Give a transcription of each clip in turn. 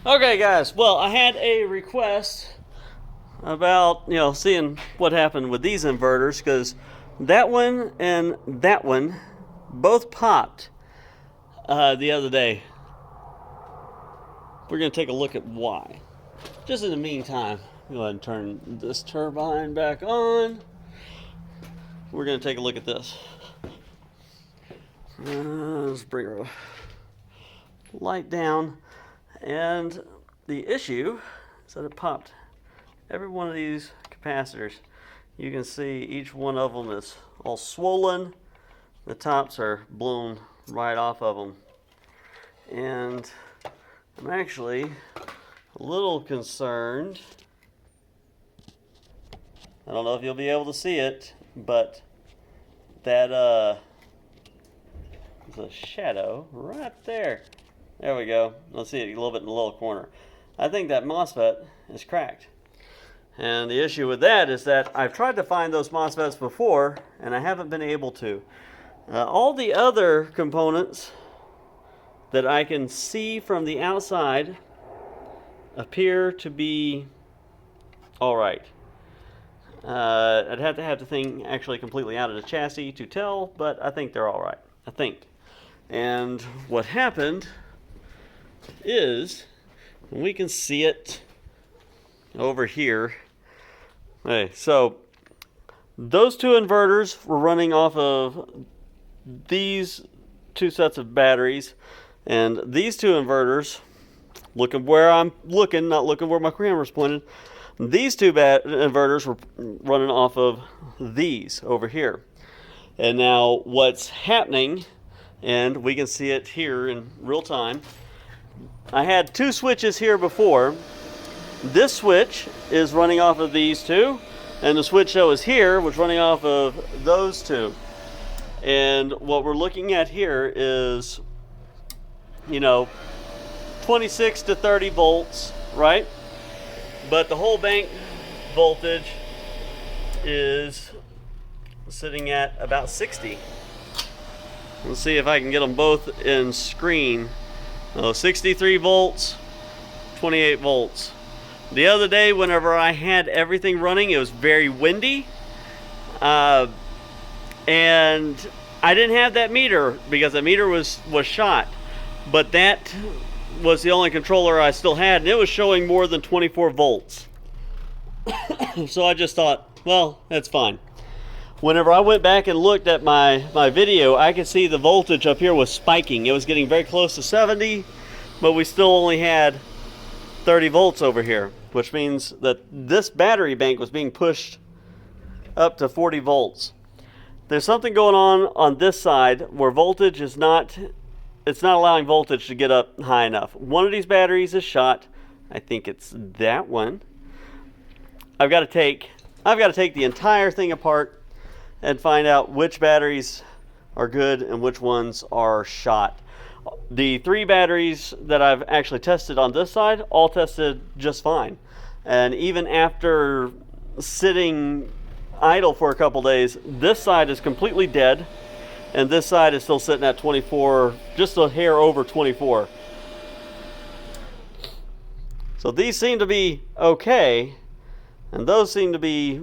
Okay, guys. Well, I had a request about seeing what happened with these inverters because that one and that one both popped the other day. We're gonna take a look at why. Just in the meantime, go ahead and turn this turbine back on. We're gonna take a look at this. Let's bring our light down. And the issue is that it popped every one of these capacitors. You can see each one of them is all swollen. The tops are blown right off of them. And I'm actually a little concerned. I don't know if you'll be able to see it, but that there's a shadow right there. There we go. Let's see it a little bit in the little corner. I think that MOSFET is cracked. And the issue with that is that I've tried to find those MOSFETs before, and I haven't been able to. All the other components that I can see from the outside appear to be all right. I'd have to have the thing actually completely out of the chassis to tell, but I think they're all right. I think. And what happened is, we can see it over here. Okay, so those two inverters were running off of these two sets of batteries, and these two inverters, looking where I'm looking, not looking where my camera's pointed, these two inverters were running off of these over here. And now what's happening, and we can see it here in real time, I had two switches here before. This switch is running off of these two, and the switch that was here was running off of those two. And what we're looking at here is, 26 to 30 volts, right? But the whole bank voltage is sitting at about 60. Let's see if I can get them both in screen. 63 volts, 28 volts. The other day, whenever I had everything running, it was very windy. And I didn't have that meter because the meter was shot. But that was the only controller I still had, and it was showing more than 24 volts. So I just thought, well, that's fine. Whenever I went back and looked at my video, I could see the voltage up here was spiking. It was getting very close to 70, but we still only had 30 volts over here, which means that this battery bank was being pushed up to 40 volts. There's something going on this side where voltage is not, it's not allowing voltage to get up high enough. One of these batteries is shot. I think it's that one. I've got to take the entire thing apart and find out which batteries are good and which ones are shot. The three batteries that I've actually tested on this side all tested just fine. And even after sitting idle for a couple days, this side is completely dead, and this side is still sitting at 24, just a hair over 24. So these seem to be okay, and those seem to be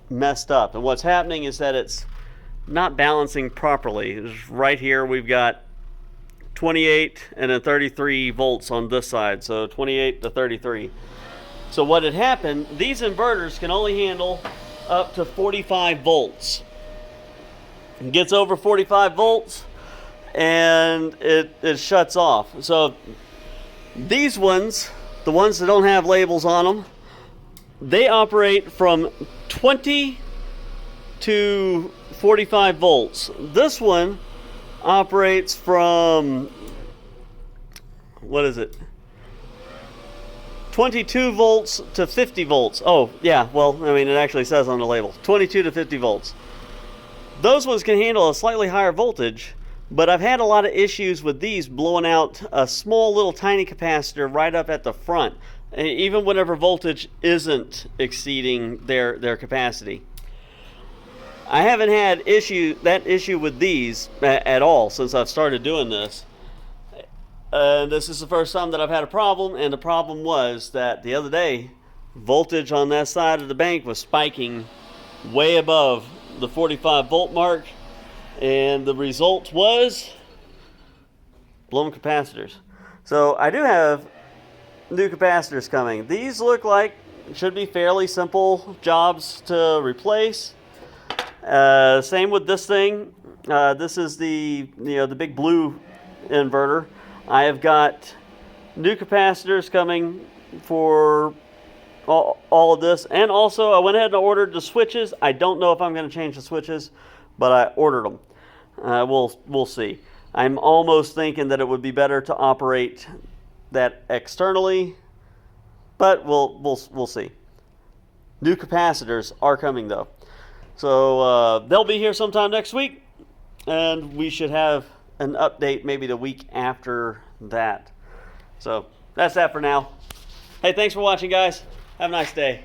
messed up. And what's happening is that it's not balancing properly. Right here we've got 28 and then 33 volts on this side, so 28 to 33. So what had happened, these inverters can only handle up to 45 volts. It gets over 45 volts and it shuts off. So these ones, the ones that don't have labels on them, they operate from 20 to 45 volts. This one operates from, what is it? 22 volts to 50 volts. Oh, yeah, well, I mean, it actually says on the label, 22 to 50 volts. Those ones can handle a slightly higher voltage, but I've had a lot of issues with these blowing out a small little tiny capacitor right up at the front, even whenever voltage isn't exceeding their capacity. I haven't had that issue with these at all since I've started doing this. This is the first time that I've had a problem, and the problem was that the other day, voltage on that side of the bank was spiking way above the 45 volt mark, and the result was blown capacitors. So I do have new capacitors coming. These look like should be fairly simple jobs to replace. Same with this thing. This is the the big blue inverter. I have got new capacitors coming for all of this, and also I went ahead and ordered the switches. I don't know if I'm going to change the switches, but I ordered them. We'll see. I'm almost thinking that it would be better to operate that externally, but we'll see. New capacitors are coming though, so they'll be here sometime next week, and we should have an update maybe the week after that. So that's that for now. Hey, thanks for watching, guys. Have a nice day.